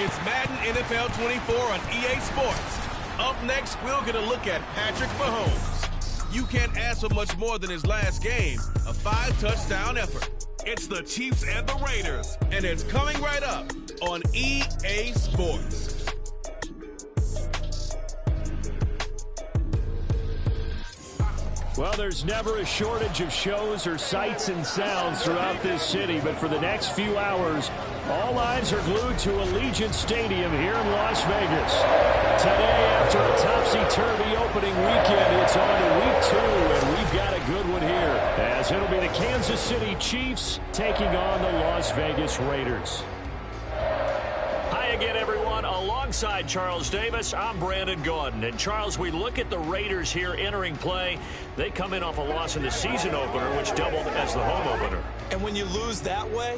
It's Madden NFL 24 on EA Sports. Up next, we'll get a look at Patrick Mahomes. You can't ask for much more than his last game, a 5-touchdown effort. It's the Chiefs and the Raiders, and it's coming right up on EA Sports. Well, there's never a shortage of shows or sights and sounds throughout this city, but for the next few hours, all eyes are glued to Allegiant Stadium here in Las Vegas. Today, after a topsy-turvy opening weekend, it's on to week 2, and we've got a good one here, as it'll be the Kansas City Chiefs taking on the Las Vegas Raiders. Hi again, everyone. Alongside Charles Davis, I'm Brandon Gordon. And Charles, we look at the Raiders here entering play. They come in off a loss in the season opener, which doubled as the home opener. And when you lose that way,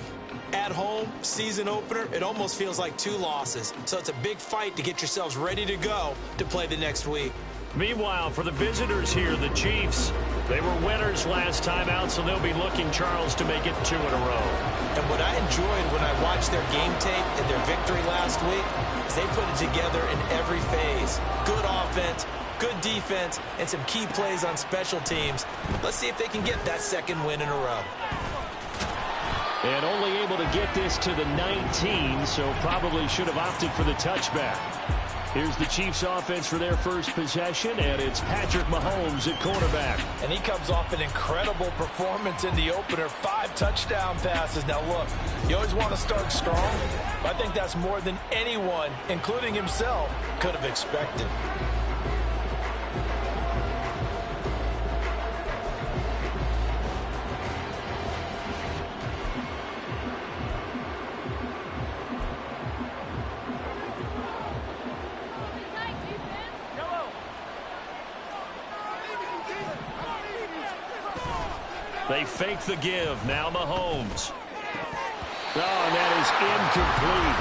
at home, season opener, it almost feels like 2 losses. So it's a big fight to get yourselves ready to go to play the next week. Meanwhile, for the visitors here, the Chiefs, they were winners last time out, so they'll be looking, Charles, to make it 2 in a row. And what I enjoyed when I watched their game tape and their victory last week is they put it together in every phase. Good offense, good defense, and some key plays on special teams. Let's see if they can get that 2nd win in a row. And only able to get this to the 19, so probably should have opted for the touchback. Here's the Chiefs offense for their first possession, and it's Patrick Mahomes at quarterback. And he comes off an incredible performance in the opener, 5 touchdown passes. Now look, you always want to start strong. I think that's more than anyone, including himself, could have expected. They fake the give. Now Mahomes. Oh, and that is incomplete.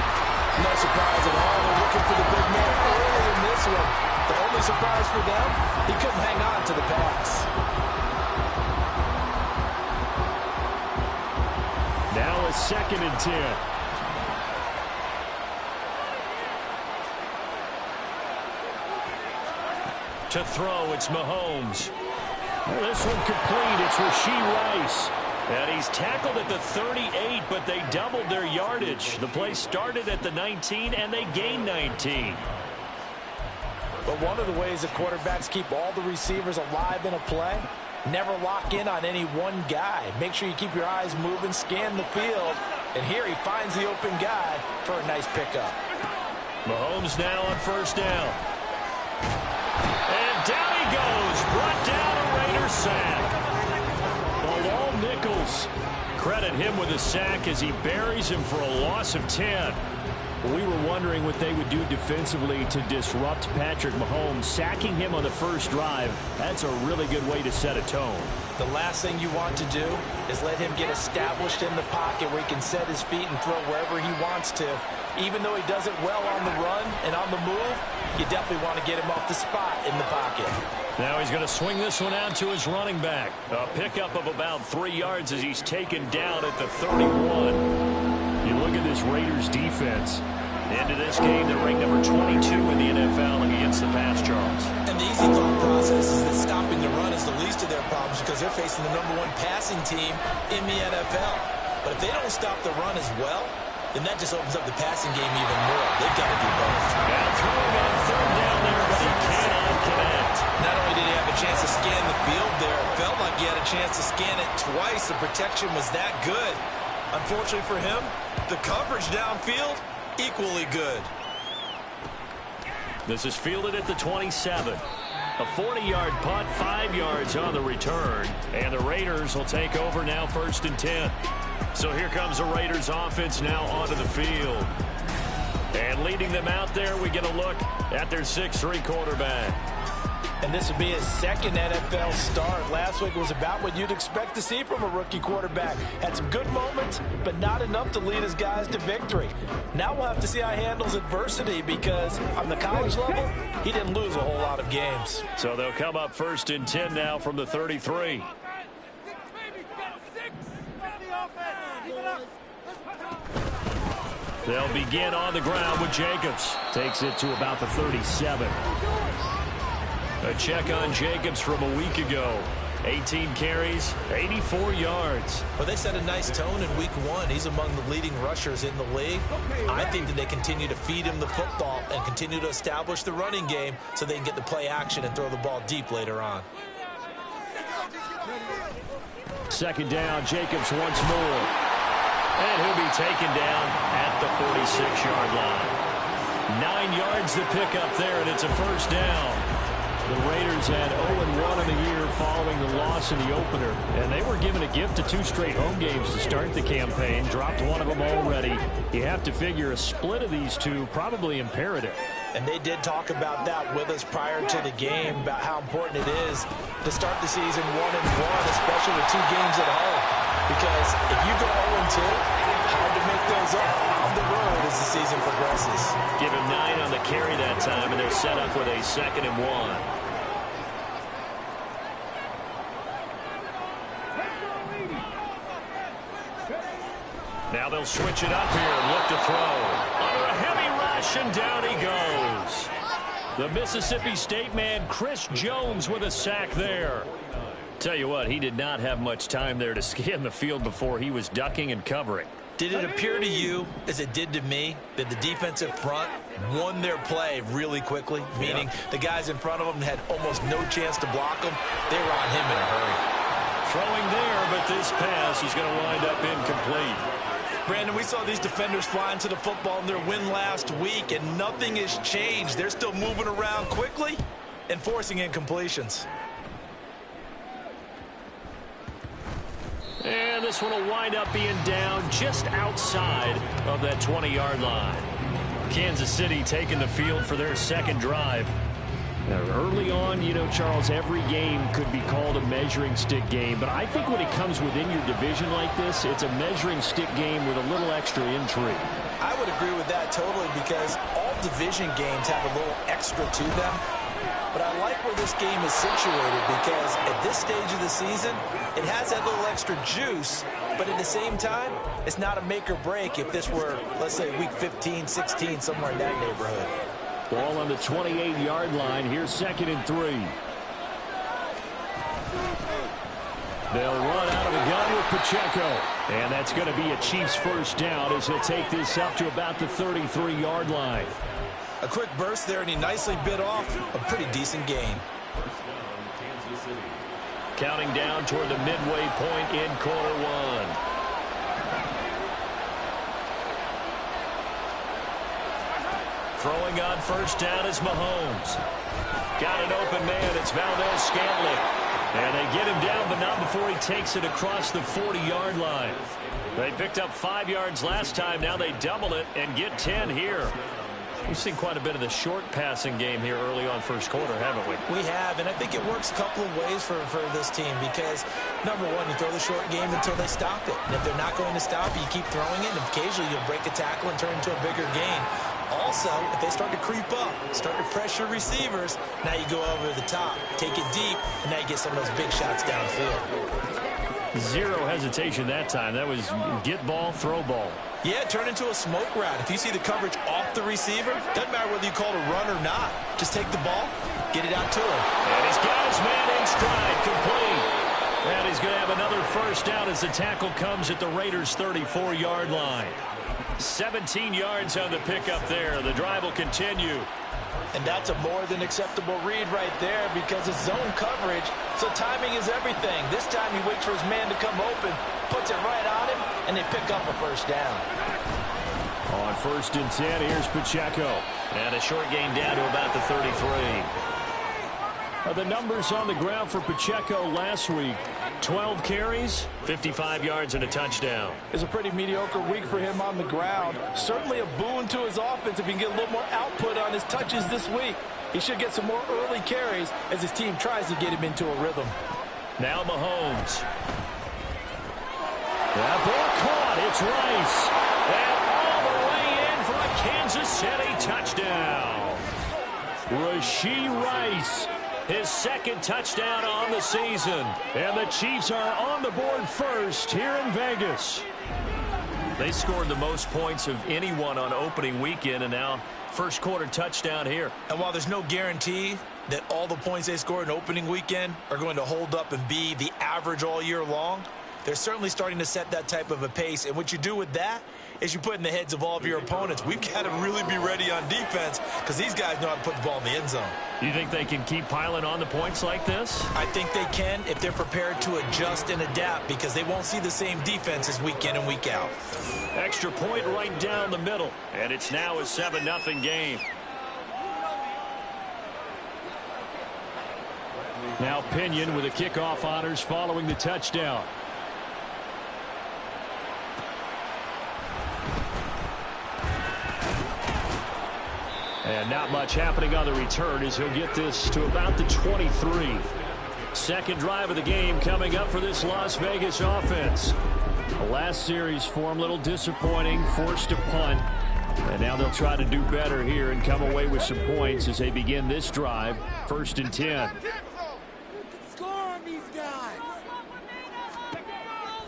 No surprise at all. They're looking for the big man early in this one. The only surprise for them, he couldn't hang on to the pass. Now a 2nd and 10. To throw, it's Mahomes. Well, this one complete. It's Rashee Rice. And he's tackled at the 38, but they doubled their yardage. The play started at the 19, and they gained 19. But one of the ways that quarterbacks keep all the receivers alive in a play, never lock in on any one guy. Make sure you keep your eyes moving, scan the field. And here he finds the open guy for a nice pickup. Mahomes now on 1st down. And down he goes. Brought down a Raider sack. Bilal Nichols. Credit him with a sack as he buries him for a loss of 10. We were wondering what they would do defensively to disrupt Patrick Mahomes. Sacking him on the first drive, that's a really good way to set a tone. The last thing you want to do is let him get established in the pocket where he can set his feet and throw wherever he wants to. Even though he does it well on the run and on the move, you definitely want to get him off the spot in the pocket. Now he's going to swing this one out to his running back. A pickup of about 3 yards as he's taken down at the 31. You look at this Raiders defense. Into this game, they're ranked number 22 in the NFL against the pass, Charles. And the easy thought process is that stopping the run is the least of their problems because they're facing the #1 passing team in the NFL. But if they don't stop the run as well, then that just opens up the passing game even more. They've got to do both. Now throwing on 3rd down there, but he cannot connect. Not only did he have a chance to scan the field there, it felt like he had a chance to scan it twice. The protection was that good. Unfortunately for him, the coverage downfield, equally good. This is fielded at the 27. A 40-yard punt, 5 yards on the return. And the Raiders will take over now 1st and 10. So here comes the Raiders offense now onto the field. And leading them out there, we get a look at their 6'3 quarterback. And this would be his 2nd NFL start. Last week was about what you'd expect to see from a rookie quarterback. Had some good moments, but not enough to lead his guys to victory. Now we'll have to see how he handles adversity because on the college level, he didn't lose a whole lot of games. So they'll come up 1st and 10 now from the 33. They'll begin on the ground with Jacobs. Takes it to about the 37. A check on Jacobs from a week ago. 18 carries, 84 yards. Well, they set a nice tone in week 1. He's among the leading rushers in the league. I think that they continue to feed him the football and continue to establish the running game so they can get the play action and throw the ball deep later on. Second down, Jacobs once more. And he'll be taken down at the 46-yard line. 9 yards to pick up there, and it's a first down. The Raiders had 0-1 in the year following the loss in the opener, and they were given a gift of 2 straight home games to start the campaign. Dropped one of them already. You have to figure a split of these two probably imperative. And they did talk about that with us prior to the game, about how important it is to start the season 1-1, especially with 2 games at home. Because if you go 0-2, hard to make those up on the road as the season progresses. Give him 9 on the carry that time, and they're set up with a 2nd and 1. Now they'll switch it up here and look to throw. Under a heavy rush, and down he goes. The Mississippi State man, Chris Jones, with a sack there. Tell you what, he did not have much time there to scan the field before he was ducking and covering. Did it appear to you, as it did to me, that the defensive front won their play really quickly? Meaning the guys in front of them had almost no chance to block him. They were on him in a hurry. Throwing there, but this pass is going to wind up incomplete. Brandon, we saw these defenders flying to the football in their win last week, and nothing has changed. They're still moving around quickly and forcing incompletions. And this one will wind up being down just outside of that 20-yard line. Kansas City taking the field for their second drive. Now, early on, you know, Charles, every game could be called a measuring stick game. But I think when it comes within your division like this, it's a measuring stick game with a little extra intrigue. I would agree with that totally, because all division games have a little extra to them. But I like where this game is situated, because at this stage of the season, it has that little extra juice, but at the same time, it's not a make or break if this were, let's say, week 15, 16, somewhere in that neighborhood. Ball on the 28-yard line. Here's 2nd and 3. They'll run out of the gun with Pacheco. And that's going to be a Chiefs first down as he'll take this up to about the 33-yard line. A quick burst there, and he nicely bit off a pretty decent gain. Counting down toward the midway point in quarter 1. Throwing on first down is Mahomes. Got an open man. It's Valdez-Scantling. And they get him down, but not before he takes it across the 40-yard line. They picked up 5 yards last time. Now they double it and get 10 here. We've seen quite a bit of the short passing game here early on first quarter, haven't we? We have, and I think it works a couple of ways for this team, because, number one, you throw the short game until they stop it. And if they're not going to stop it, you keep throwing it, and occasionally you'll break a tackle and turn into a bigger gain. Also, if they start to creep up, start to pressure receivers, now you go over the top, take it deep, and now you get some of those big shots downfield. Zero hesitation that time. That was get ball, throw ball. Yeah, turn into a smoke route. If you see the coverage off the receiver, doesn't matter whether you call it a run or not. Just take the ball, get it out to him. And he's got his man in stride, complete. And he's going to have another first down as the tackle comes at the Raiders' 34-yard line. 17 yards on the pickup there. The drive will continue. And that's a more than acceptable read right there, because it's zone coverage, so timing is everything. This time he waits for his man to come open, puts it right on him, and they pick up a first down. On 1st and 10, here's Pacheco. And a short gain down to about the 33. The numbers on the ground for Pacheco last week: 12 carries, 55 yards, and a touchdown. It's a pretty mediocre week for him on the ground. Certainly a boon to his offense if he can get a little more output on his touches this week. He should get some more early carries as his team tries to get him into a rhythm. Now Mahomes. That ball caught. It's Rice. And all the way in for a Kansas City touchdown. Rashee Rice. His second touchdown on the season. And the Chiefs are on the board first here in Vegas. They scored the most points of anyone on opening weekend, and now first quarter touchdown here. And while there's no guarantee that all the points they scored in opening weekend are going to hold up and be the average all year long, they're certainly starting to set that type of a pace. And what you do with that is you put in the heads of all of your opponents, we've got to really be ready on defense because these guys know how to put the ball in the end zone. You think they can keep piling on the points like this? I think they can if they're prepared to adjust and adapt, because they won't see the same defenses week in and week out. Extra point right down the middle, and it's now a 7-0 game. Now Pinion with the kickoff honors following the touchdown. And not much happening on the return as he'll get this to about the 23. Second drive of the game coming up for this Las Vegas offense. The last series for him, a little disappointing, forced a punt. And now they'll try to do better here and come away with some points as they begin this drive. 1st and 10.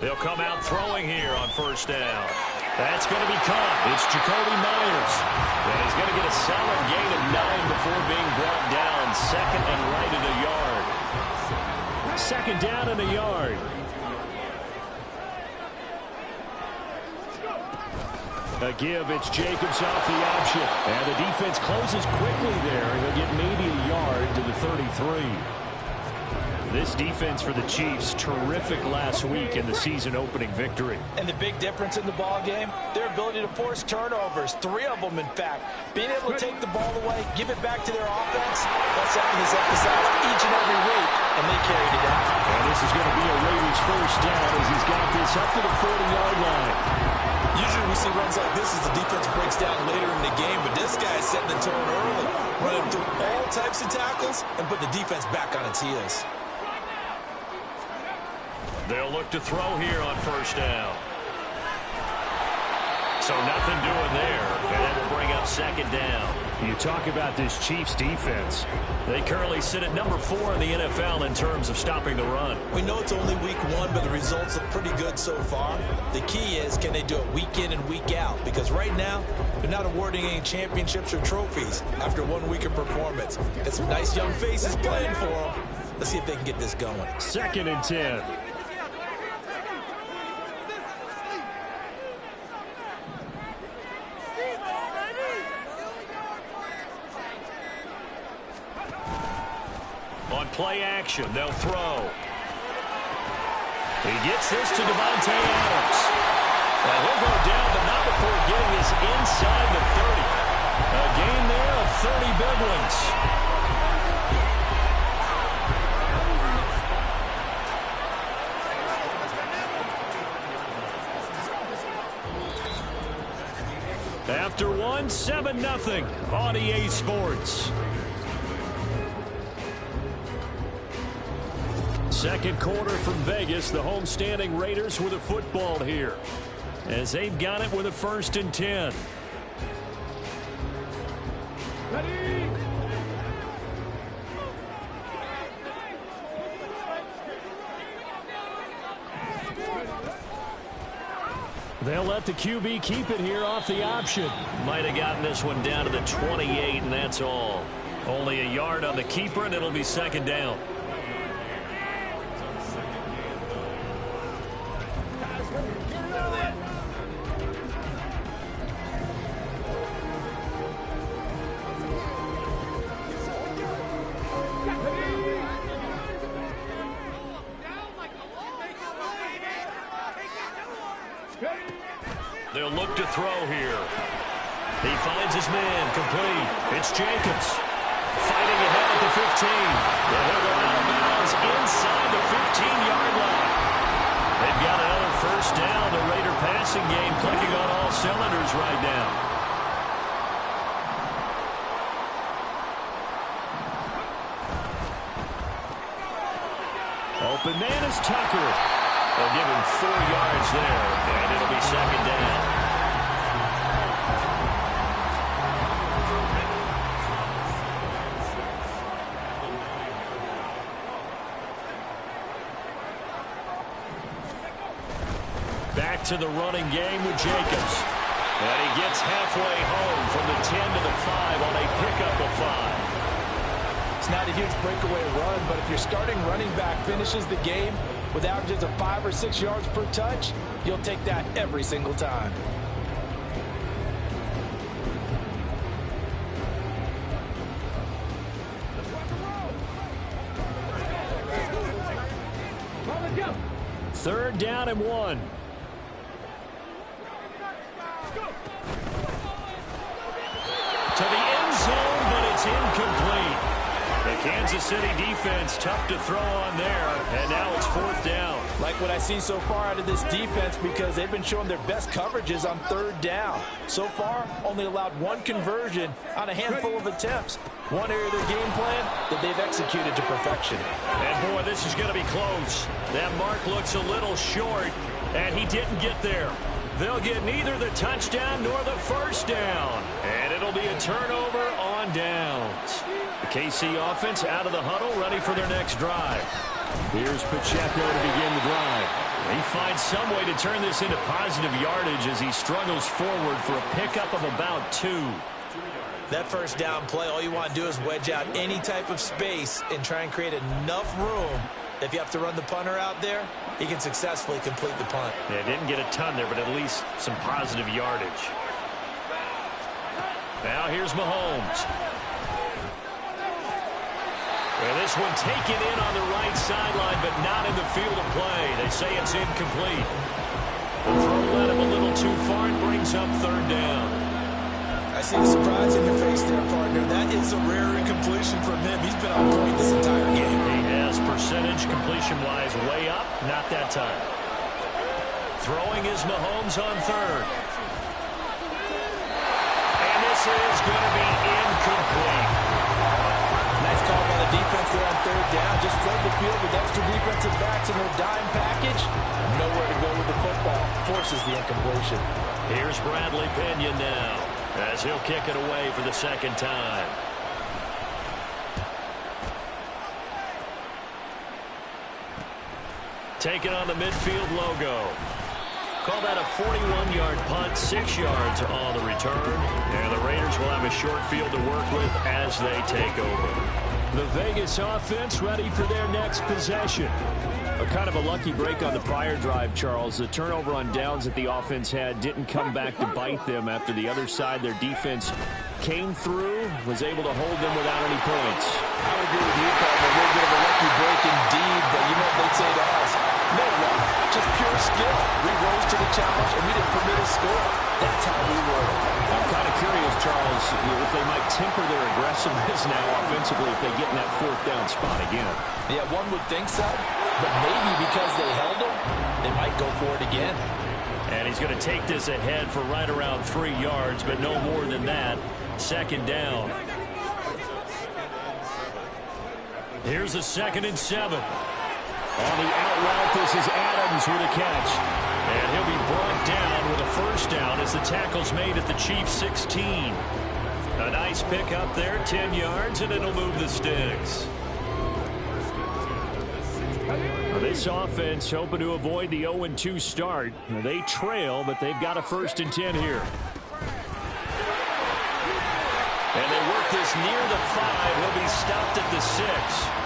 They'll come out throwing here on 1st down. That's going to be caught. It's Jacoby Myers. And he's going to get a solid gain of 9 before being brought down. 2nd and right at a yard. 2nd down and a yard. A give, it's Jacobs off the option. And the defense closes quickly there. He'll get maybe a yard to the 33. This defense for the Chiefs, terrific last week in the season opening victory. And the big difference in the ball game, their ability to force turnovers, 3 of them in fact. Being able to take the ball away, give it back to their offense, that's something that's emphasized each and every week, and they carried it out. And this is going to be a Raiders 1st down as he's got this up to the 40-yard line. Usually we see runs like this as the defense breaks down later in the game, but this guy's setting the tone early, running through all types of tackles and put the defense back on its heels. They'll look to throw here on 1st down. So nothing doing there, and that will bring up 2nd down. You talk about this Chiefs defense. They currently sit at number 4 in the NFL in terms of stopping the run. We know it's only week 1, but the results look pretty good so far. The key is, can they do it week in and week out? Because right now, they're not awarding any championships or trophies after 1 week of performance. Got some nice young faces playing for them. Let's see if they can get this going. 2nd and 10. On play action, they'll throw. He gets this to Devontae Adams. And he'll go down, but not before getting this inside the 30. A gain there of 30 big ones. After 1, 7-0 on EA Sports. Second quarter from Vegas. The homestanding Raiders with a football here, as they've got it with a 1st and 10. Ready. They'll let the QB keep it here off the option. Might have gotten this one down to the 28, and that's all. Only a yard on the keeper, and it'll be 2nd down. They'll look to throw here. He finds his man complete. It's Jacobs fighting ahead at the 15. And he'll go out of bounds inside the 15-yard line. They've got another 1st down. The Raider passing game clicking on all cylinders right now. Open man is Tucker. They'll give him 4 yards there, and it'll be 2nd down. Back to the running game with Jacobs. And he gets halfway home from the 10 to the 5 on a pickup of 5. It's not a huge breakaway run, but if your starting running back finishes the game with averages of 5 or 6 yards per touch, you'll take that every single time. Third down and 1. To the end zone, but it's incomplete. The Kansas City defense tough to throw on there, and now it's 4th down. Like what I see so far out of this defense, because they've been showing their best coverages on 3rd down. So far, only allowed 1 conversion on a handful of attempts. One area of their game plan that they've executed to perfection. And boy, this is going to be close. That mark looks a little short, and he didn't get there. They'll get neither the touchdown nor the first down. And it'll be a turnover on downs. The KC offense out of the huddle, ready for their next drive. Here's Pacheco to begin the drive. He finds some way to turn this into positive yardage as he struggles forward for a pickup of about 2. That first down play, all you want to do is wedge out any type of space and try and create enough room. If you have to run the punter out there, he can successfully complete the punt. Yeah, didn't get a ton there, but at least some positive yardage. Now here's Mahomes. And this one taken in on the right sideline, but not in the field of play. They say it's incomplete. The throw led him a little too far and brings up 3rd down. I see the surprise in your face there, partner. That is a rare incompletion from him. He's been on point this entire game. He has percentage completion-wise way up, not that time. Throwing is Mahomes on 3rd. And this is going to be incomplete. Nice call by the defense there on 3rd down. Just flood the field with extra defensive backs in their dime package. Nowhere to go with the football. Forces the incompletion. Here's Bradley Pinion now, as he'll kick it away for the 2nd time. Taking on the midfield logo. Call that a 41-yard punt, 6 yards on the return. And the Raiders will have a short field to work with as they take over. The Vegas offense ready for their next possession. A kind of a lucky break on the prior drive, Charles. The turnover on downs that the offense had didn't come back to bite them after the other side. Their defense came through, was able to hold them without any points. I would agree with you, Paul. A little bit of a lucky break indeed, but you know what they'd say to us? No luck, just pure skill. We rose to the challenge, and we didn't permit a score. That's how we roll. I'm kind of curious, Charles, if they might temper their aggressiveness now offensively if they get in that 4th down spot again. Yeah, one would think so, but maybe because they held them, they might go for it again. And he's going to take this ahead for right around 3 yards, but no more than that. 2nd down. Here's a 2nd and 7. On the out route, this is Adams with a catch. And he'll be brought down with a 1st down as the tackle's made at the Chiefs' 16. A nice pick up there, 10 yards, and it'll move the sticks. This offense hoping to avoid the 0-2 start. They trail, but they've got a 1st and 10 here. And they work this near the 5. He'll be stopped at the 6.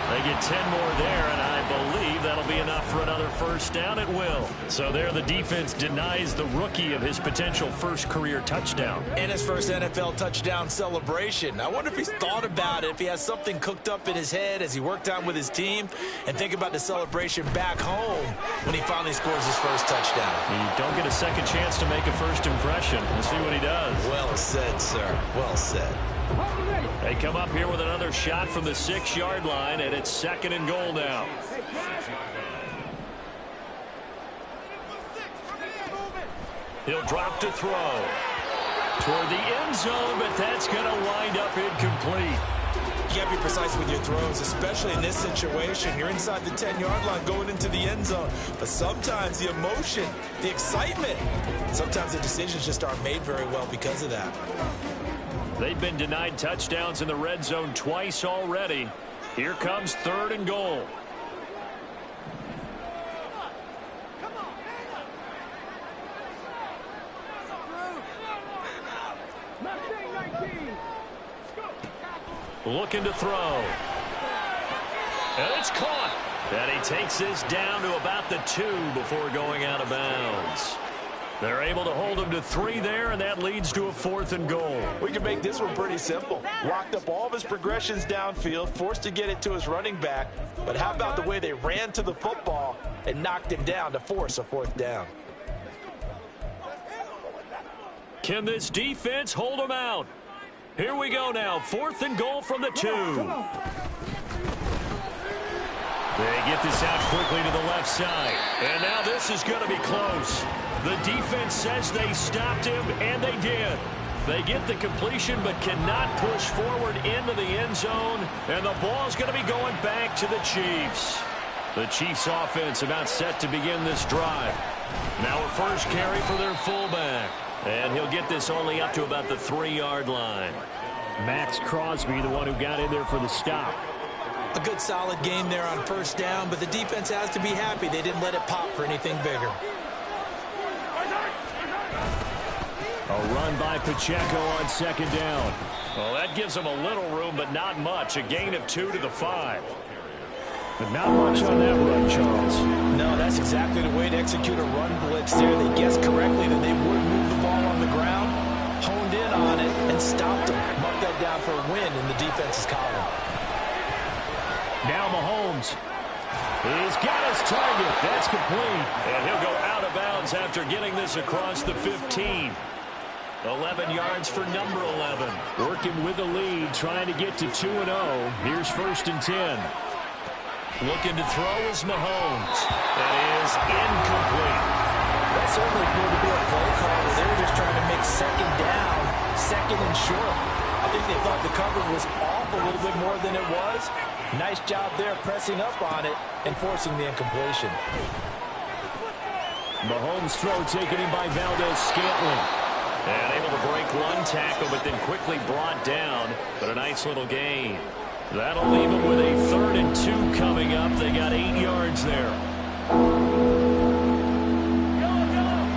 They get 10 more there, and I believe that'll be enough for another 1st down. It will. So there the defense denies the rookie of his potential first career touchdown. And his first NFL touchdown celebration. I wonder if he's thought about it, if he has something cooked up in his head as he worked out with his team, and think about the celebration back home when he finally scores his first touchdown. You don't get a second chance to make a first impression. We'll see what he does. Well said, sir. Well said. They come up here with another shot from the 6-yard line, and it's 2nd and goal now. He'll drop to throw toward the end zone, but that's going to wind up incomplete. You got to be precise with your throws, especially in this situation. You're inside the 10-yard line going into the end zone. But sometimes the emotion, the excitement, sometimes the decisions just aren't made very well because of that. They've been denied touchdowns in the red zone twice already. Here comes 3rd and goal. Looking to throw. And it's caught. And he takes this down to about the 2 before going out of bounds. They're able to hold him to 3 there, and that leads to a 4th and goal. We can make this one pretty simple. Locked up all of his progressions downfield, forced to get it to his running back. But how about the way they ran to the football and knocked him down to force a 4th down? Can this defense hold him out? Here we go now. 4th and goal from the 2. They get this out quickly to the left side. And now this is going to be close. The defense says they stopped him, and they did. They get the completion but cannot push forward into the end zone. And the ball's going to be going back to the Chiefs. The Chiefs offense about set to begin this drive. Now a first carry for their fullback. And he'll get this only up to about the 3-yard line. Max Crosby, the one who got in there for the stop. A good solid game there on first down, but the defense has to be happy they didn't let it pop for anything bigger. A run by Pacheco on 2nd down. Well, that gives them a little room, but not much. A gain of 2 to the 5. But not much on that run, Charles. No, that's exactly the way to execute a run blitz there. They guessed correctly that they would move the ball on the ground, honed in on it, and stopped them. Marked that down for a win in the defense's column. Now Mahomes. He's got his target. That's complete. And he'll go out of bounds after getting this across the 15. 11 yards for number 11. Working with the lead, trying to get to 2-0. Here's 1st and 10. Looking to throw is Mahomes. That is incomplete. That certainly appeared to be a play call where they were just trying to make 2nd down, 2nd and short. I think they thought the coverage was off a little bit more than it was. Nice job there pressing up on it and forcing the incompletion. Mahomes' throw taken in by Valdez-Scantling. And able to break one tackle, but then quickly brought down. But a nice little gain. That'll leave them with a 3rd and 2 coming up. They got 8 yards there.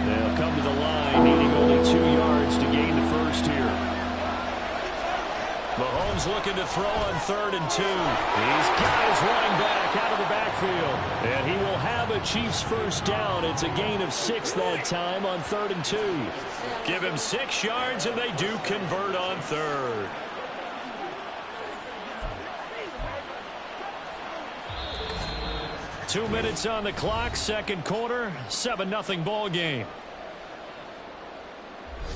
They'll come to the line, needing only 2 yards to gain the first here. Mahomes looking to throw on 3rd and 2. He's got his running back out of the backfield. And he will have a Chiefs first down. It's a gain of 6 that time on 3rd and 2. Give him 6 yards, and they do convert on 3rd. Two minutes on the clock, 2nd quarter, 7-0 ball game.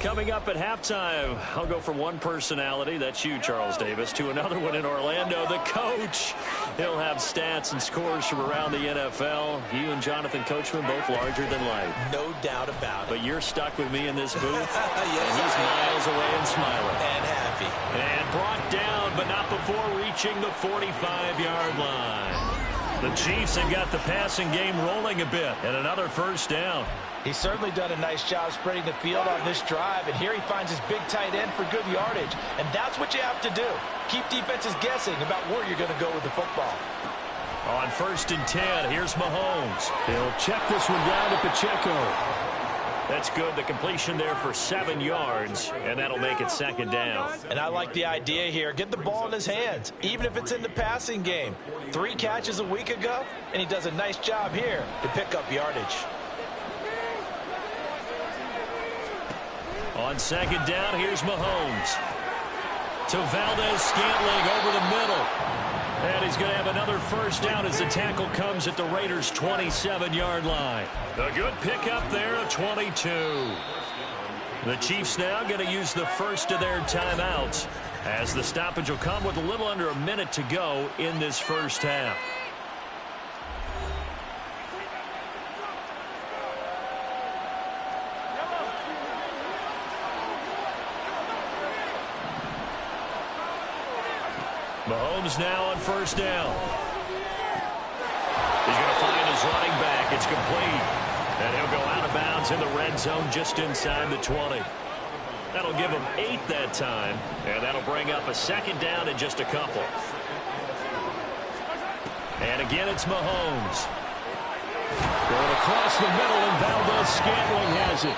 Coming up at halftime, I'll go from one personality, that's you, Charles Davis, to another one in Orlando, the coach. He'll have stats and scores from around the NFL. You and Jonathan Coachman, both larger than life. No doubt about it. But you're stuck with me in this booth, yes, and he's miles away and smiling. And happy. And brought down, but not before reaching the 45-yard line. The Chiefs have got the passing game rolling a bit, and another first down. He's certainly done a nice job spreading the field on this drive, and here he finds his big tight end for good yardage. And that's what you have to do. Keep defenses guessing about where you're going to go with the football. On 1st and 10, here's Mahomes. He'll check this one down to Pacheco. That's good. The completion there for 7 yards, and that'll make it 2nd down. And I like the idea here. Get the ball in his hands, even if it's in the passing game. 3 catches a week ago, and he does a nice job here to pick up yardage. On 2nd down, here's Mahomes. To Valdez-Scantling over the middle. And he's going to have another first down as the tackle comes at the Raiders' 27-yard line. A good pickup there, a 22. The Chiefs now going to use the first of their timeouts as the stoppage will come with a little under a minute to go in this first half. Mahomes now on first down. He's going to find his running back. It's complete. And he'll go out of bounds in the red zone just inside the 20. That'll give him 8 that time. And that'll bring up a 2nd down in just a couple. And again, it's Mahomes. Going across the middle, and Valdez-Scantling has it.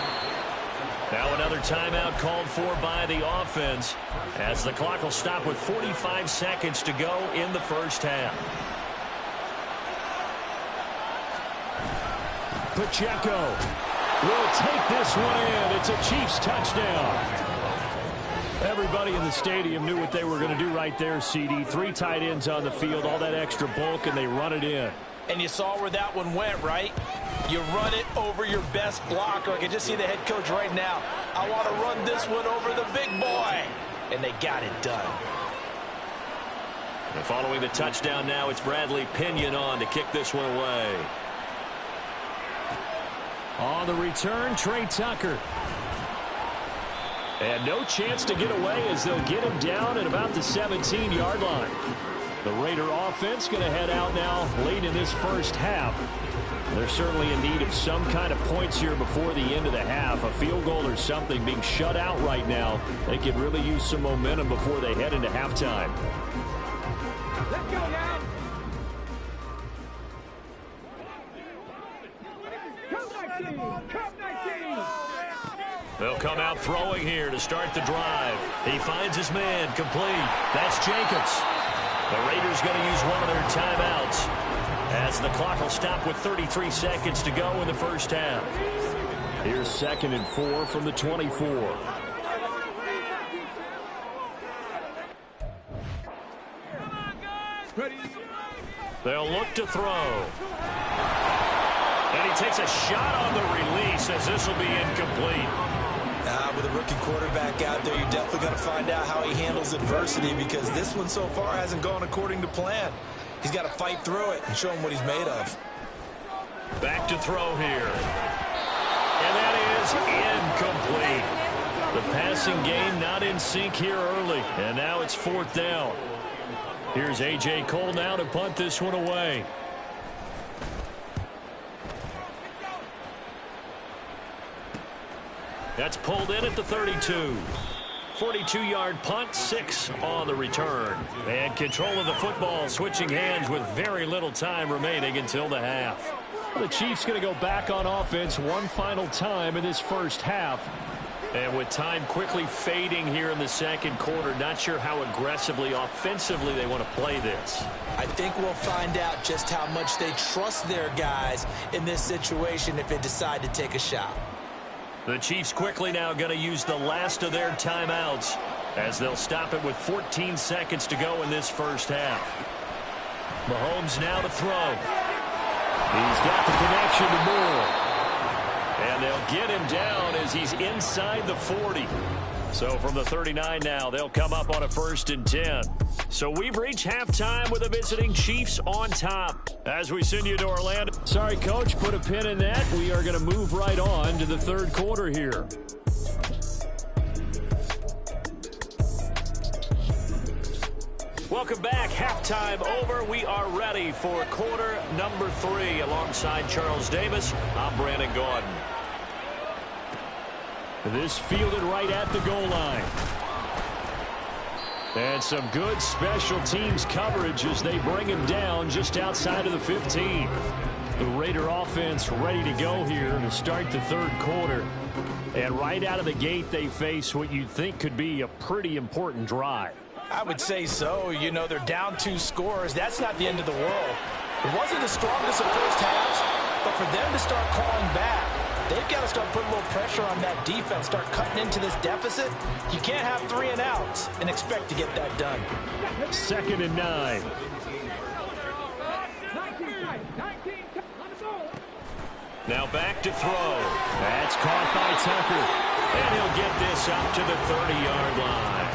Now another timeout called for by the offense as the clock will stop with 45 seconds to go in the first half. Pacheco will take this one in. It's a Chiefs touchdown. Everybody in the stadium knew what they were going to do right there, CD. 3 tight ends on the field, all that extra bulk, and they run it in. And you saw where that one went, right? You run it over your best blocker. I can just see the head coach right now. I want to run this one over the big boy. And they got it done. And following the touchdown now, it's Bradley Pinion on to kick this one away. On the return, Trey Tucker. And no chance to get away as they'll get him down at about the 17-yard line. The Raider offense going to head out now late in this first half. They're certainly in need of some kind of points here before the end of the half. A field goal or something being shut out right now. They could really use some momentum before they head into halftime. Let's go now. They'll come out throwing here to start the drive. He finds his man complete. That's Jacobs. The Raiders going to use one of their timeouts as the clock will stop with 33 seconds to go in the first half. Here's 2nd and 4 from the 24. They'll look to throw. And he takes a shot on the release as this will be incomplete. With a rookie quarterback out there, you're definitely going to find out how he handles adversity because this one so far hasn't gone according to plan. He's got to fight through it and show him what he's made of. Back to throw here. And that is incomplete. The passing game not in sync here early. And now it's 4th down. Here's A.J. Cole now to punt this one away. That's pulled in at the 32. 42-yard punt, 6 on the return. And control of the football switching hands with very little time remaining until the half. Well, the Chiefs going to go back on offense one final time in this first half. And with time quickly fading here in the second quarter, not sure how aggressively, offensively they want to play this. I think we'll find out just how much they trust their guys in this situation if they decide to take a shot. The Chiefs quickly now going to use the last of their timeouts as they'll stop it with 14 seconds to go in this first half. Mahomes now to throw. He's got the connection to Moore. And they'll get him down as he's inside the 40. So from the 39 now, they'll come up on a 1st and 10. So we've reached halftime with the visiting Chiefs on top. As we send you to Orlando. Sorry, Coach, put a pin in that. We are going to move right on to the 3rd quarter here. Welcome back. Halftime over. We are ready for quarter number 3. Alongside Charles Davis, I'm Brandon Gaudin. This fielded right at the goal line. And some good special teams coverage as they bring him down just outside of the 15. The Raider offense ready to go here to start the 3rd quarter. And right out of the gate, they face what you'd think could be a pretty important drive. I would say so. You know, they're down 2 scores. That's not the end of the world. It wasn't the strongest of first halves, but for them to start calling back, they've got to start putting a little pressure on that defense, start cutting into this deficit. You can't have 3 and outs and expect to get that done. 2nd and 9. Now back to throw. That's caught by Tucker. And he'll get this up to the 30-yard line.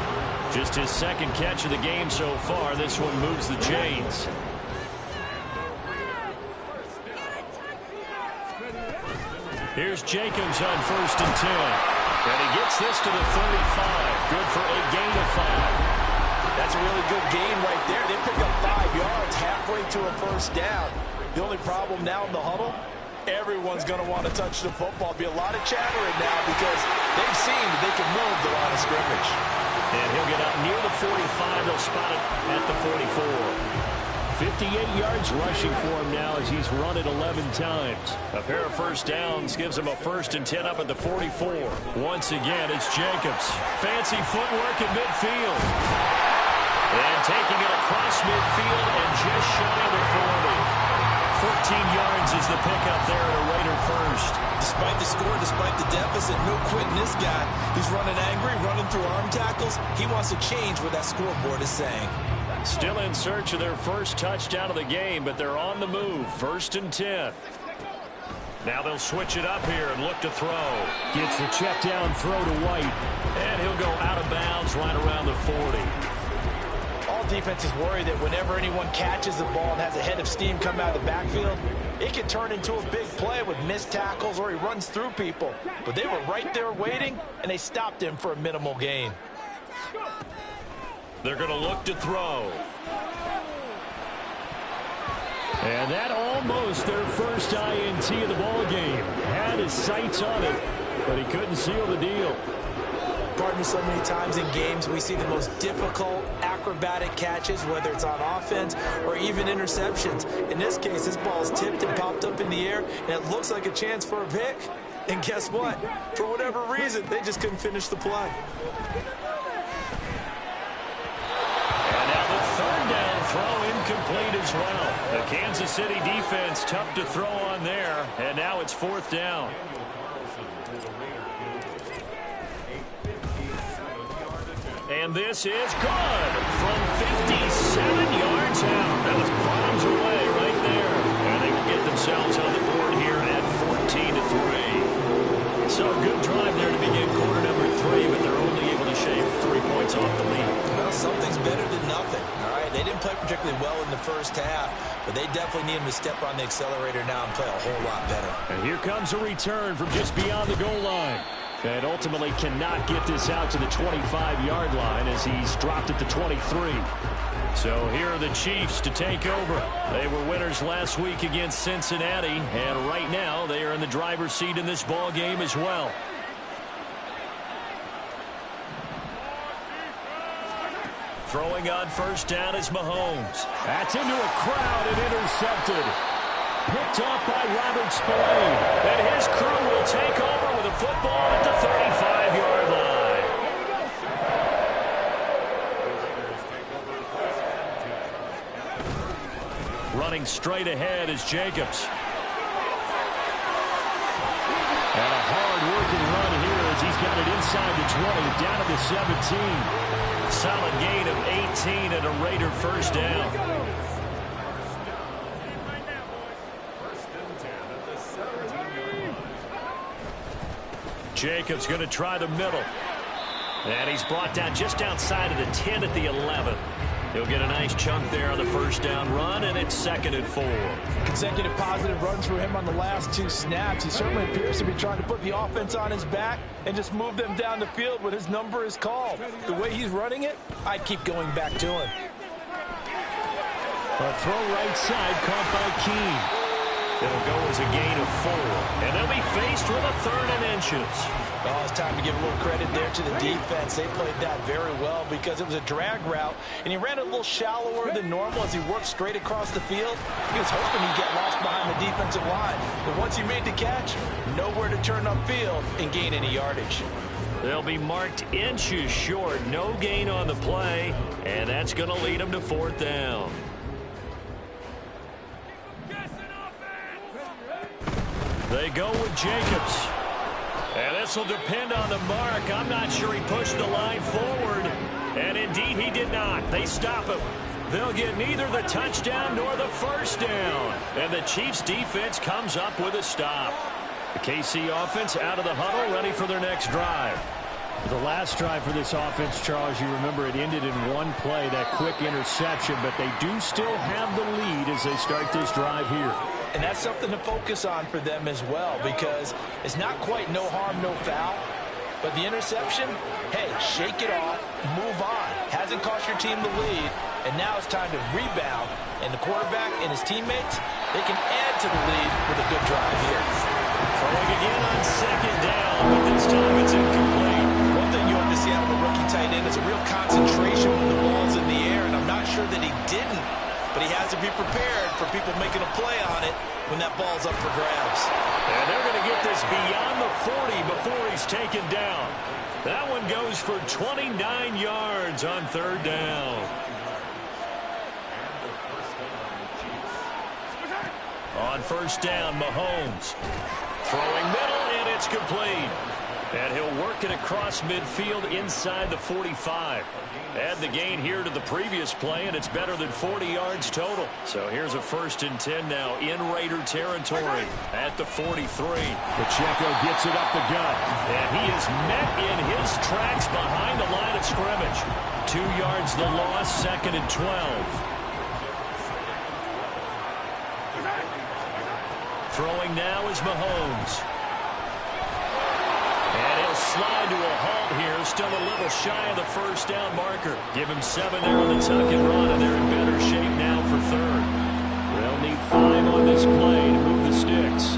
Just his 2nd catch of the game so far. This one moves the chains. Here's Jacobs on 1st and 10. And he gets this to the 35. Good for a gain of 5. That's a really good gain right there. They pick up 5 yards halfway to a 1st down. The only problem now in the huddle, everyone's going to want to touch the football. Be a lot of chattering now because they've seen that they can move the line of scrimmage. And he'll get up near the 45. They'll spot it at the 44. 58 yards rushing for him now as he's run it 11 times. A pair of first downs gives him a 1st and 10 up at the 44. Once again, it's Jacobs. Fancy footwork at midfield. And taking it across midfield and just shy of the 40. 14 yards is the pickup there at a Raider first. Despite the score, despite the deficit, no quitting this guy. He's running angry, running through arm tackles. He wants to change what that scoreboard is saying. Still in search of their first touchdown of the game, but they're on the move. 1st and 10. Now they'll switch it up here and look to throw. Gets the check down throw to White. And he'll go out of bounds right around the 40. All defenses worry that whenever anyone catches the ball and has a head of steam come out of the backfield, it can turn into a big play with missed tackles or he runs through people. But they were right there waiting, and they stopped him for a minimal gain. They're going to look to throw. And that almost their first INT of the ball game. Had his sights on it, but he couldn't seal the deal. Pardon me, so many times in games we see the most difficult acrobatic catches, whether it's on offense or even interceptions. In this case, this ball's tipped and popped up in the air, and it looks like a chance for a pick. And guess what? For whatever reason, they just couldn't finish the play. And now the 3rd down throw incomplete as well. The Kansas City defense tough to throw on there, and now it's 4th down. And this is good from 57 yards out. That was bombs away right there. And they will get themselves on the board here at 14-3. So a good drive there to begin quarter number 3, but they're only able to shave 3 points off the lead. Well, something's better than nothing. All right, they didn't play particularly well in the first half, but they definitely need them to step on the accelerator now and play a whole lot better. And here comes a return from just beyond the goal line. And ultimately cannot get this out to the 25-yard line as he's dropped at the 23. So here are the Chiefs to take over. They were winners last week against Cincinnati, and right now they are in the driver's seat in this ball game as well. Throwing on first down is Mahomes. That's into a crowd and intercepted. Picked off by Robert Spillane. And his crew will take over with a football at the 35-yard line. Running straight ahead is Jacobs. And a hard-working run here as he's got it inside the 20, down to the 17. Solid gain of 18 and a Raider first down. Jacobs going to try the middle. And he's brought down just outside of the 10 at the 11. He'll get a nice chunk there on the first down run, and it's 2nd and 4. Consecutive positive runs for him on the last 2 snaps. He certainly appears to be trying to put the offense on his back and just move them down the field when his number is called. The way he's running it, I'd keep going back to him. A throw right side caught by Keene. It'll go as a gain of 4. And they'll be faced with a 3rd and inches. Oh, it's time to give a little credit there to the defense. They played that very well because it was a drag route, and he ran it a little shallower than normal as he worked straight across the field. He was hoping he'd get lost behind the defensive line. But once he made the catch, nowhere to turn upfield and gain any yardage. They'll be marked inches short. No gain on the play, and that's going to lead them to 4th down. They go with Jacobs. And this will depend on the mark. I'm not sure he pushed the line forward. And indeed, he did not. They stop him. They'll get neither the touchdown nor the first down. And the Chiefs defense comes up with a stop. The KC offense out of the huddle, ready for their next drive. The last drive for this offense, Charles, you remember it ended in one play, that quick interception, but they do still have the lead as they start this drive here. And that's something to focus on for them as well, because it's not quite no harm, no foul. But the interception, hey, shake it off, move on. Hasn't cost your team the lead, and now it's time to rebound. And the quarterback and his teammates, they can add to the lead with a good drive here. Throwing again on 2nd down, but this time it's incomplete. One thing you have to see out of a rookie tight end is a real concentration when the ball's in the air, and I'm not sure that he didn't. But he has to be that ball's up for grabs. And they're going to get this beyond the 40 before he's taken down. That one goes for 29 yards on third down. On first down, Mahomes. Throwing middle, and it's complete. And he'll work it across midfield inside the 45. Add the gain here to the previous play, and it's better than 40 yards total. So here's a 1st and 10 now in Raider territory at the 43. Pacheco gets it up the gut. And he is met in his tracks behind the line of scrimmage. 2 yards the loss, 2nd and 12. Throwing now is Mahomes. And he'll slide to a halt here. Still a little shy of the first down marker. Give him 7 there on the tuck and run, and they're in better shape now for third. They'll need 5 on this play to move the sticks.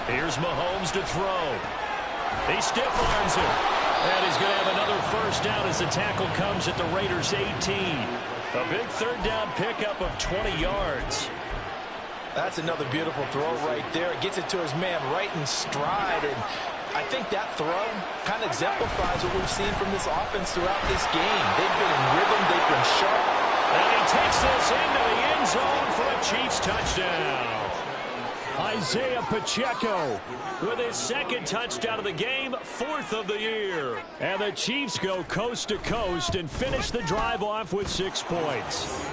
Here's Mahomes to throw. He stiff arms him. And he's going to have another first down as the tackle comes at the Raiders' 18. A big third down pickup of 20 yards. That's another beautiful throw right there. It gets it to his man right in stride. And I think that throw kind of exemplifies what we've seen from this offense throughout this game. They've been in rhythm. They've been sharp. And he takes this into the end zone for a Chiefs touchdown. Isaiah Pacheco with his 2nd touchdown of the game, 4th of the year. And the Chiefs go coast to coast and finish the drive off with 6 points.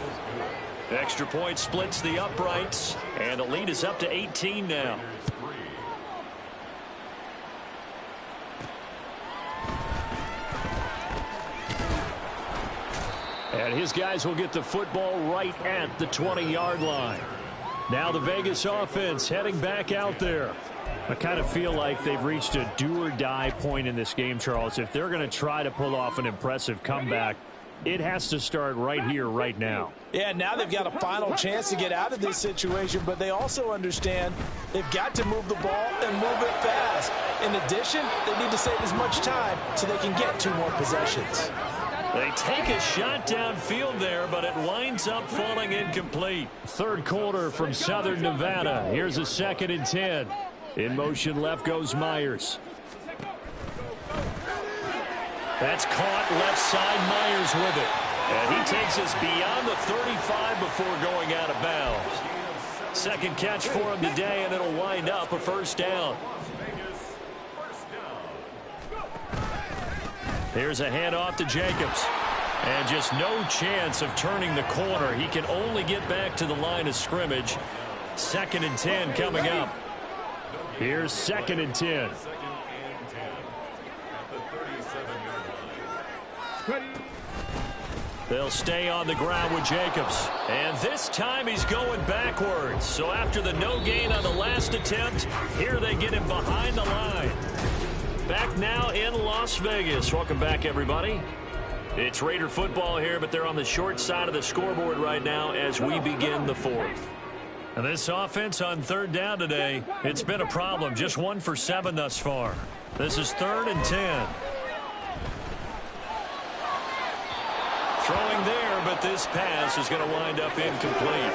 Extra point splits the uprights, and the lead is up to 18 now. And his guys will get the football right at the 20-yard line. Now the Vegas offense heading back out there. I kind of feel like they've reached a do-or-die point in this game, Charles. If they're going to try to pull off an impressive comeback, it has to start right here, right now. Yeah, now they've got a final chance to get out of this situation, but they also understand they've got to move the ball and move it fast. In addition, they need to save as much time so they can get 2 more possessions. They take a shot downfield there, but it winds up falling incomplete. Third quarter from Southern Nevada. Here's a 2nd and 10. In motion left goes Myers. That's caught left side, Myers with it. And he takes us beyond the 35 before going out of bounds. 2nd catch for him today, and it'll wind up a first down. Here's a handoff to Jacobs. And just no chance of turning the corner. He can only get back to the line of scrimmage. 2nd and 10 coming up. Here's 2nd and 10. They'll stay on the ground with Jacobs. And this time he's going backwards. So after the no gain on the last attempt, here they get him behind the line. Back now in Las Vegas. Welcome back, everybody. It's Raider football here, but they're on the short side of the scoreboard right now as we begin the 4th. And this offense on third down today, it's been a problem. Just 1 for 7 thus far. This is 3rd and 10. Throwing there, but this pass is going to wind up incomplete.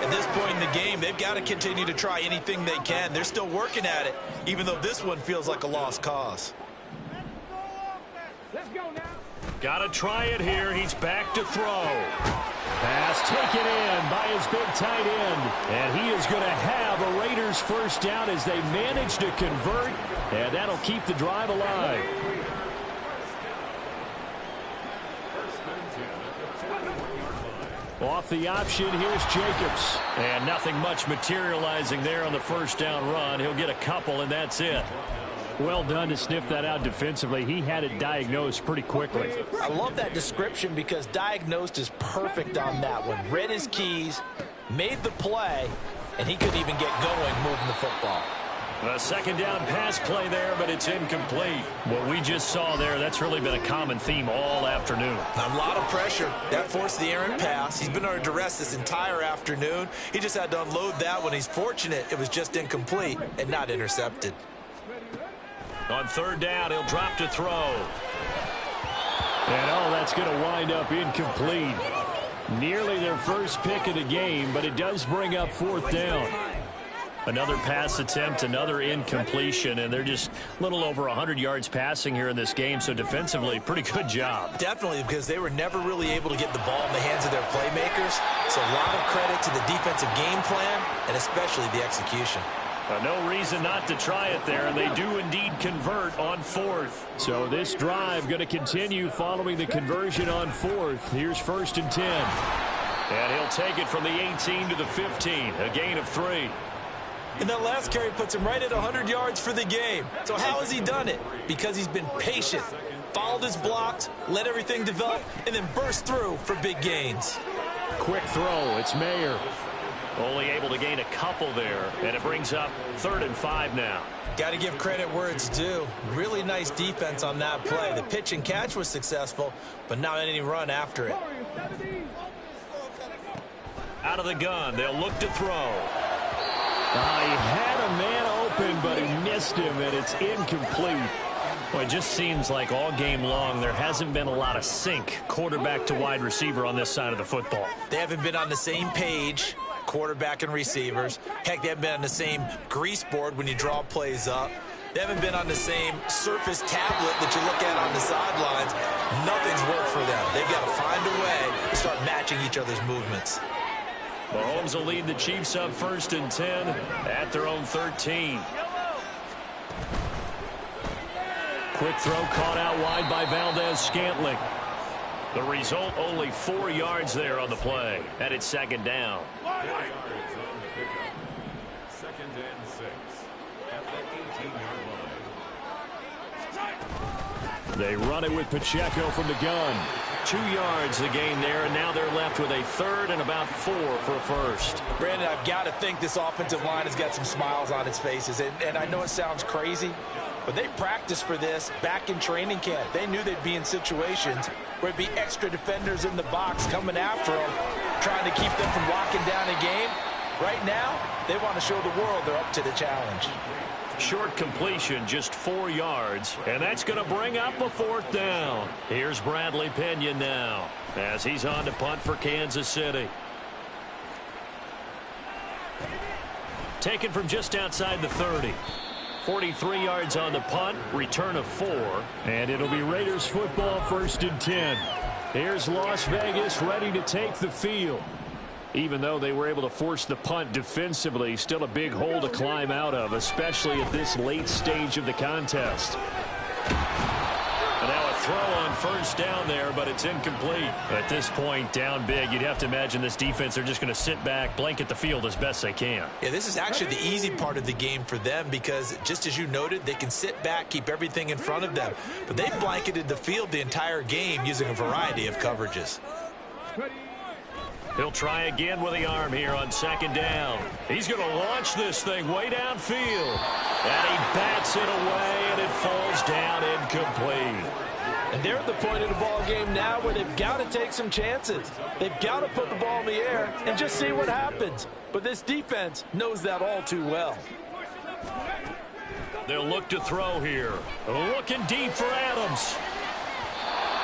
At this point in the game, they've got to continue to try anything they can. They're still working at it, even though this one feels like a lost cause. Let's go now. Got to try it here. He's back to throw. Pass taken in by his big tight end. And he is going to have a Raiders first down as they manage to convert. And that'll keep the drive alive. Off the option, here's Jacobs. And nothing much materializing there on the first down run. He'll get a couple, and that's it. Well done to sniff that out defensively. He had it diagnosed pretty quickly. I love that description because diagnosed is perfect on that one. Read his keys, made the play, and he couldn't even get going moving the football. A 2nd down pass play there, but it's incomplete. What we just saw there, that's really been a common theme all afternoon. A lot of pressure. That forced the errant pass. He's been under duress this entire afternoon. He just had to unload that one. He's fortunate it was just incomplete and not intercepted. On 3rd down, he'll drop to throw. And that's going to wind up incomplete. Nearly their first pick of the game, but it does bring up 4th down. Another pass attempt, another incompletion, and they're just a little over 100 yards passing here in this game, so defensively, pretty good job. Definitely, because they were never really able to get the ball in the hands of their playmakers, so a lot of credit to the defensive game plan, and especially the execution. No reason not to try it there, and they do indeed convert on 4th. So this drive going to continue following the conversion on 4th. Here's 1st and 10. And he'll take it from the 18 to the 15, a gain of 3. And that last carry puts him right at 100 yards for the game. So how has he done it? Because he's been patient, followed his blocks, let everything develop, and then burst through for big gains. Quick throw. It's Mayer. Only able to gain a couple there, and it brings up 3rd and 5 now. Got to give credit where it's due. Really nice defense on that play. The pitch and catch was successful, but not any run after it. Out of the gun, they'll look to throw. He had a man open, but he missed him, and it's incomplete. Well, it just seems like all game long there hasn't been a lot of sync quarterback to wide receiver on this side of the football. They haven't been on the same page, quarterback and receivers. Heck, they haven't been on the same grease board when you draw plays up. They haven't been on the same surface tablet that you look at on the sidelines. Nothing's worked for them. They've got to find a way to start matching each other's movements. Mahomes will lead the Chiefs up 1st and 10 at their own 13. Quick throw caught out wide by Valdez-Scantling. The result, only 4 yards there on the play. And it's 2nd down. 2nd and 6 at the 18-yard line. They run it with Pacheco from the gun. 2 yards the gain there, and now they're left with a 3rd and about 4 for a first. Brandon, I've got to think this offensive line has got some smiles on its faces, and I know it sounds crazy, but they practiced for this back in training camp. They knew they'd be in situations where it'd be extra defenders in the box coming after them, trying to keep them from locking down a game. Right now, they want to show the world they're up to the challenge. Short completion, just 4 yards, and that's going to bring up a 4th down. Here's Bradley Pinion now as he's on to punt for Kansas City. Taken from just outside the 30. 43 yards on the punt, return of 4, and it'll be Raiders football 1st and 10. Here's Las Vegas ready to take the field. Even though they were able to force the punt defensively, still a big hole to climb out of, especially at this late stage of the contest. And now a throw on 1st down there, but it's incomplete. At this point, down big, you'd have to imagine this defense, they're just going to sit back, blanket the field as best they can. Yeah, this is actually the easy part of the game for them because, just as you noted, they can sit back, keep everything in front of them. But they blanketed the field the entire game using a variety of coverages. He'll try again with the arm here on 2nd down. He's going to launch this thing way downfield. And he bats it away, and it falls down incomplete. And they're at the point of the ball game now where they've got to take some chances. They've got to put the ball in the air and just see what happens. But this defense knows that all too well. They'll look to throw here. Looking deep for Adams.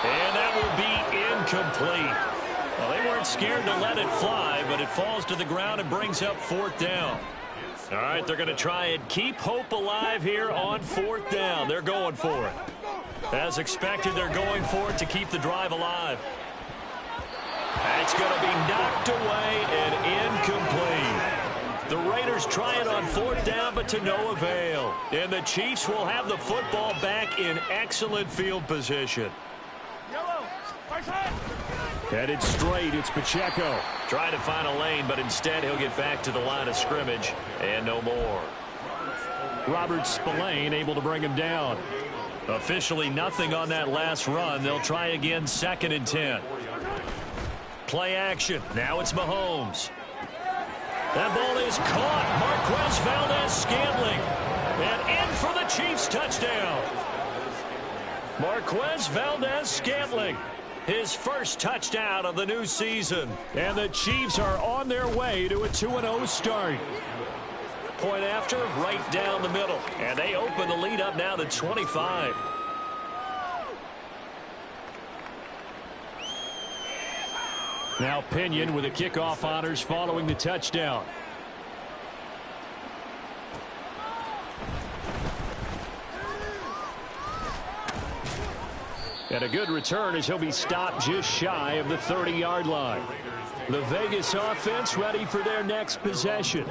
And that will be incomplete. Well, they weren't scared to let it fly, but it falls to the ground and brings up 4th down. All right, they're going to try and keep hope alive here on 4th down. They're going for it. As expected, they're going for it to keep the drive alive. That's going to be knocked away and incomplete. The Raiders try it on 4th down, but to no avail. And the Chiefs will have the football back in excellent field position. Headed straight, it's Pacheco. Trying to find a lane, but instead he'll get back to the line of scrimmage and no more. Robert Spillane able to bring him down. Officially nothing on that last run. They'll try again 2nd and 10. Play action. Now it's Mahomes. That ball is caught. Marquez Valdez-Scantling. And in for the Chiefs touchdown. Marquez Valdez-Scantling. His first touchdown of the new season. And the Chiefs are on their way to a 2-0 start. Point after, right down the middle. And they open the lead up now to 25. Now Pinion with the kickoff honors following the touchdown. And a good return as he'll be stopped just shy of the 30-yard line. The Vegas offense ready for their next possession.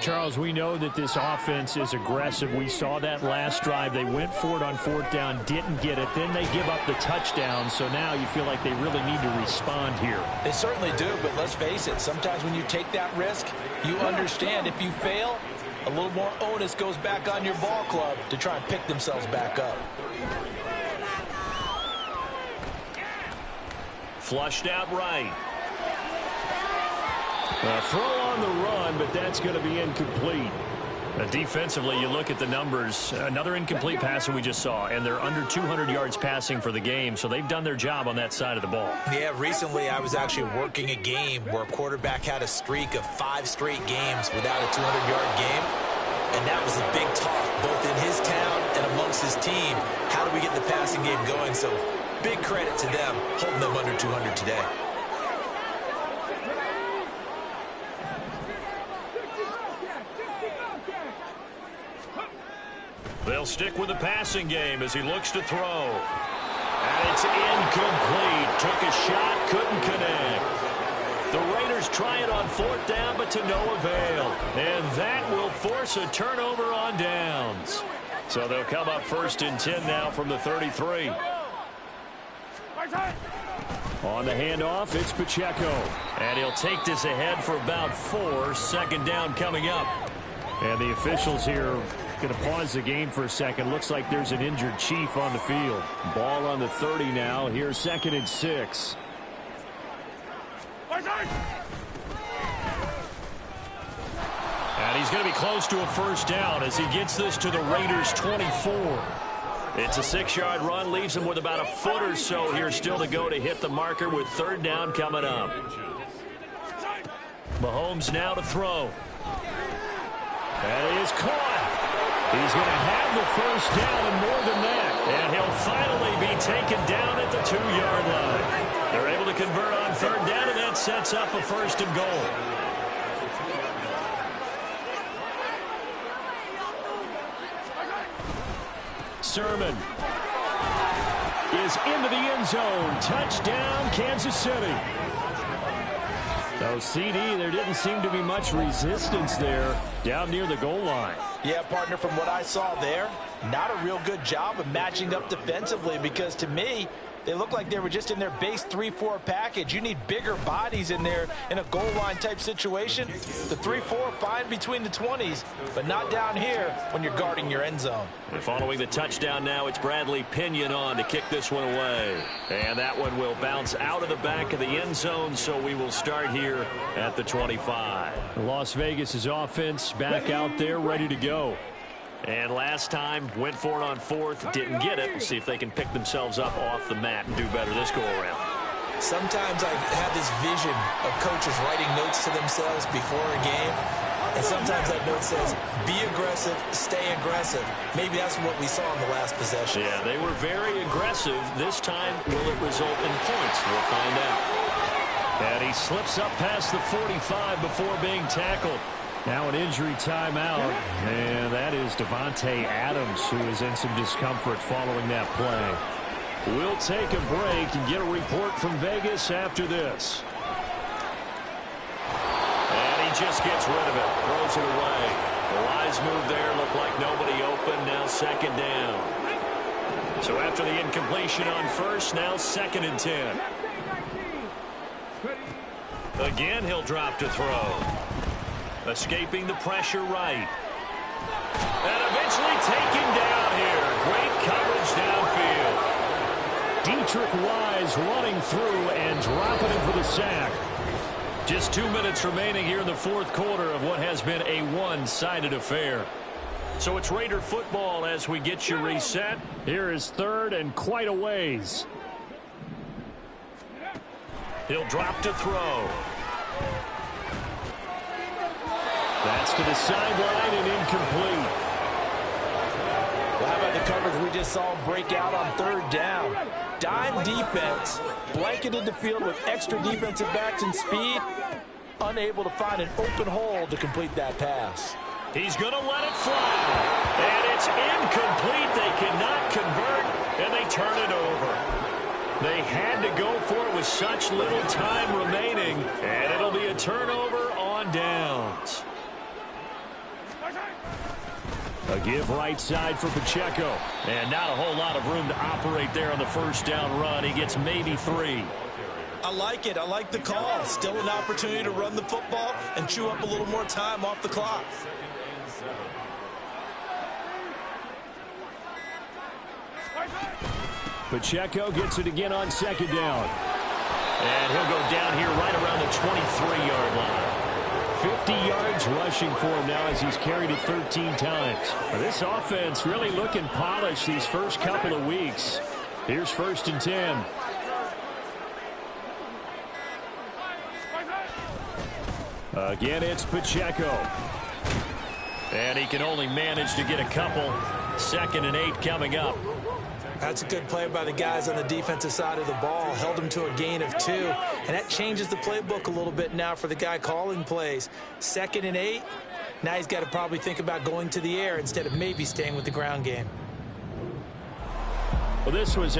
Charles, we know that this offense is aggressive. We saw that last drive. They went for it on fourth down, didn't get it. Then they give up the touchdown. So now you feel like they really need to respond here. They certainly do, but let's face it. Sometimes when you take that risk, you understand if you fail, a little more onus goes back on your ball club to try and pick themselves back up. Flushed out right. A throw on the run, but that's going to be incomplete. Defensively, you look at the numbers. Another incomplete pass that we just saw, and they're under 200 yards passing for the game, so they've done their job on that side of the ball. Yeah, recently I was actually working a game where a quarterback had a streak of 5 straight games without a 200-yard game, and that was the big talk, both in his town and amongst his team. How do we get the passing game going? So big credit to them, holding them under 200 today. They'll stick with the passing game as he looks to throw. And it's incomplete. Took a shot, couldn't connect. The Raiders try it on fourth down, but to no avail. And that will force a turnover on downs. So they'll come up 1st and 10 now from the 33. On the handoff, it's Pacheco. And he'll take this ahead for about 4. Second down coming up. And the officials here going to pause the game for a second. Looks like there's an injured Chief on the field. Ball on the 30 now. Here's 2nd and 6. And he's going to be close to a first down as he gets this to the Raiders' 24. It's a 6-yard run. Leaves him with about a foot or so here still to go to hit the marker with 3rd down coming up. Mahomes now to throw. That is caught. He's going to have the first down and more than that. And he'll finally be taken down at the 2-yard line. They're able to convert on 3rd down, and that sets up a 1st and goal. Sermon is into the end zone. Touchdown, Kansas City. So, CD, there didn't seem to be much resistance there down near the goal line. Yeah, partner, from what I saw there, not a real good job of matching up defensively because, to me, they look like they were just in their base 3-4 package. You need bigger bodies in there in a goal line type situation. The 3-4 fine between the 20s, but not down here when you're guarding your end zone. And following the touchdown now, it's Bradley Pinion on to kick this one away. And that one will bounce out of the back of the end zone, so we will start here at the 25. Las Vegas' offense back out there ready to go. And last time, went for it on 4th, didn't get it. We'll see if they can pick themselves up off the mat and do better this go-around. Sometimes I have this vision of coaches writing notes to themselves before a game, and sometimes that note says, be aggressive, stay aggressive. Maybe that's what we saw in the last possession. Yeah, they were very aggressive. This time, will it result in points? We'll find out. And he slips up past the 45 before being tackled. Now an injury timeout, and that is Devontae Adams, who is in some discomfort following that play. We'll take a break and get a report from Vegas after this. And he just gets rid of it, throws it away. The wise move there, looked like nobody open, now 2nd down. So after the incompletion on 1st, now 2nd and 10. Again, he'll drop to throw. Escaping the pressure right. And eventually taken down here. Great coverage downfield. Dietrich Wise running through and dropping him for the sack. Just 2 minutes remaining here in the 4th quarter of what has been a one-sided affair. So it's Raider football as we get you reset. Here is 3rd and quite a ways. He'll drop to throw. That's to the sideline and incomplete. Well, how about the coverage we just saw break out on 3rd down? dime defense, blanketed the field with extra defensive backs and speed, unable to find an open hole to complete that pass. He's going to let it fly. And it's incomplete. They cannot convert, and they turn it over. They had to go for it with such little time remaining, and it'll be a turnover on downs. A give right side for Pacheco. And not a whole lot of room to operate there on the first down run. He gets maybe 3. I like it. I like the call. Still an opportunity to run the football and chew up a little more time off the clock. Pacheco gets it again on second down. And he'll go down here right around the 23-yard line. 50 yards rushing for him now as he's carried it 13 times. This offense really looking polished these first couple of weeks. Here's 1st and 10. Again, it's Pacheco. And he can only manage to get a couple. 2nd and 8 coming up. That's a good play by the guys on the defensive side of the ball. Held him to a gain of 2. And that changes the playbook a little bit now for the guy calling plays. 2nd and 8. Now he's got to probably think about going to the air instead of maybe staying with the ground game. Well, this was